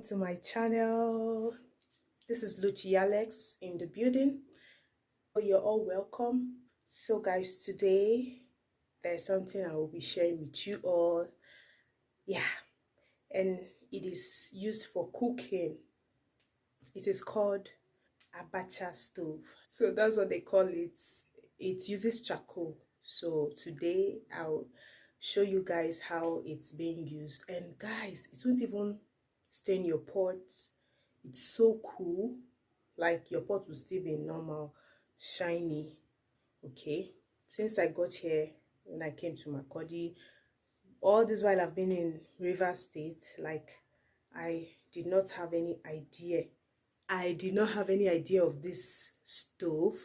to my channel. This is Luchi Alex in the building. You're all welcome. So guys, today there's something I will be sharing with you all. And it is used for cooking. It is called abacha stove. So that's what they call it. It uses charcoal. So today I'll show you guys how it's being used. And guys, it won't even stain your pots. It's so cool. Like your pot will still be normal, shiny. Okay. Since I got here, when I came to Makodi, all this while I've been in River State, like I did not have any idea. I did not have any idea of this stove,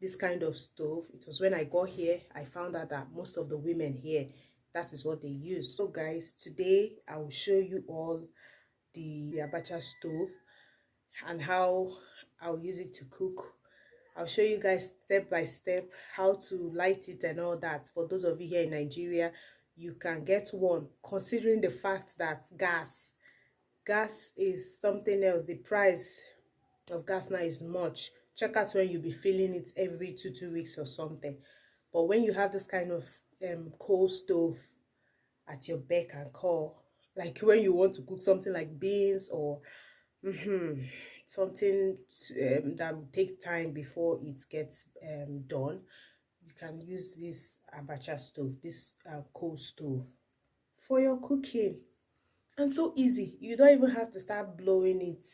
this kind of stove. It was when I got here, I found out that most of the women here, that is what they use. So guys, today I will show you all the abacha stove and how I'll use it to cook. I'll show you guys step by step how to light it and all that. For those of you here in Nigeria, you can get one, considering the fact that gas is something else. The price of gas now is much. Check out when you'll be filling it every two weeks or something. But when you have this kind of coal stove at your beck and call, like when you want to cook something like beans or something that will take time before it gets done, you can use this abacha stove, this coal stove, for your cooking. And so easy. You don't even have to start blowing it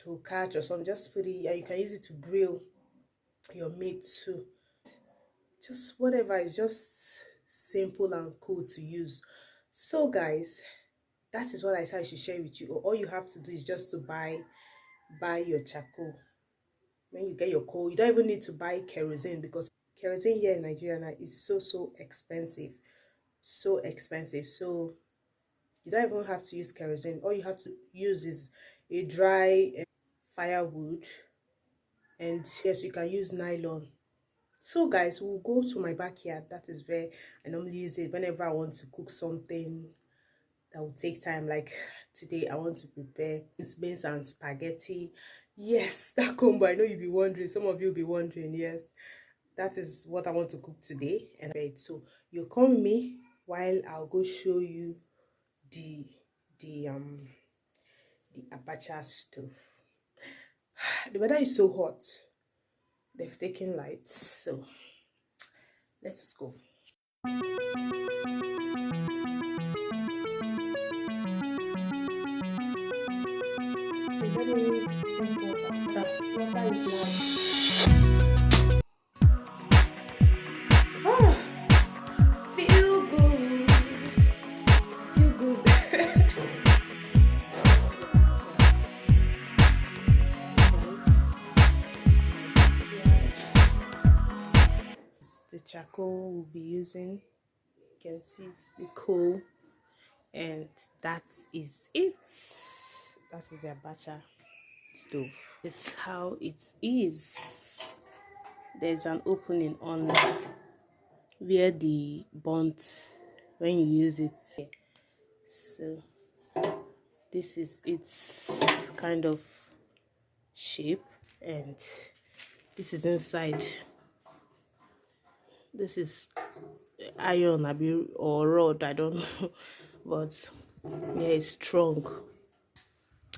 to catch or something. Just put it, and you can use it to grill your meat too. Just whatever. It's just simple and cool to use. So guys, that is what I said I should share with you. All you have to do is just to buy your charcoal. When you get your coal, you don't even need to buy kerosene, because kerosene here in Nigeria now is so expensive. So expensive. So you don't even have to use kerosene. All you have to use is a dry firewood, and yes, you can use nylon. So guys, we'll go to my backyard. That is where I normally use it whenever I want to cook something that will take time. Like today I want to prepare beans and spaghetti. Yes, that combo. I know you'll be wondering, some of you will be wondering. Yes, that is what I want to cook today. And so you come with me while I'll go show you the abacha stove. The weather is so hot. They've taken lights, so let's just go. Feel good. Feel good. The charcoal we'll be using, you can see it's the coal, and that is it. That is the abacha stove. This is how it is. There's an opening on where the burnt when you use it. So this is its kind of shape, and this is inside. This is iron or rod, I don't know, but yeah, it's strong.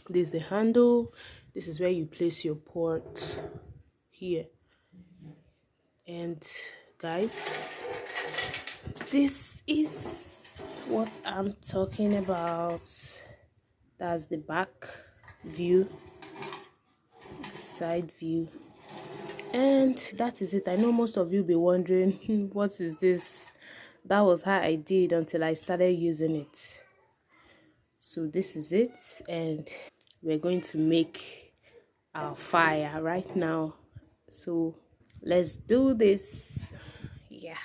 This is the handle. This is where you place your pot here. And guys, this is what I'm talking about. That's the back view, side view, and that is it. I know most of you be wondering, what is this? That was how I did until I started using it. So this is it, and we're going to make our fire right now. So let's do this. Yeah.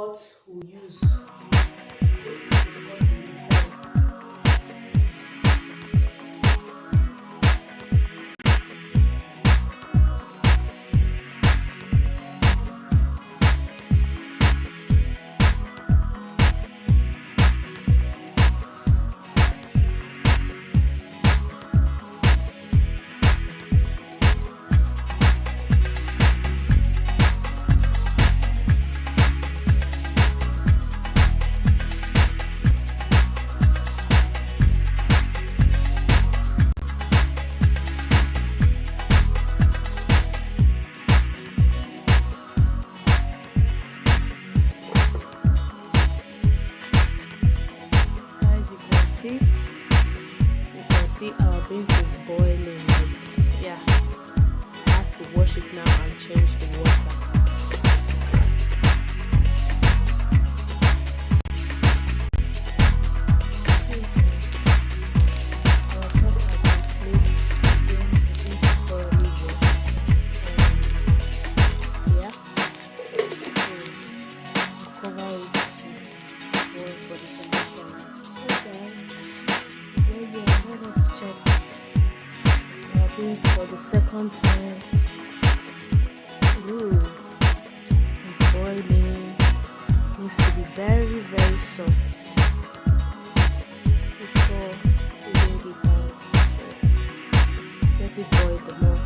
what we use. This is the pot we use. See our beans is boiling. Like, yeah, I have to wash it now and change the water. For the second time. Ooh, it's boiling. Needs to be very, very soft before we bring it out. Let it boil the more.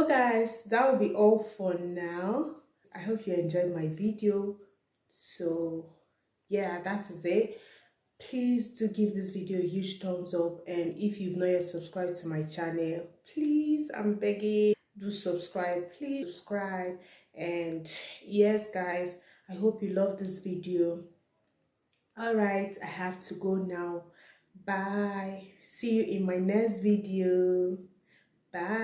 Guys, that will be all for now. I hope you enjoyed my video. So yeah, that is it. Please do give this video a huge thumbs up, and if you've not yet subscribed to my channel, please, I'm begging, do subscribe. Please subscribe. And yes guys, I hope you love this video. All right, I have to go now. Bye. See you in my next video. Bye.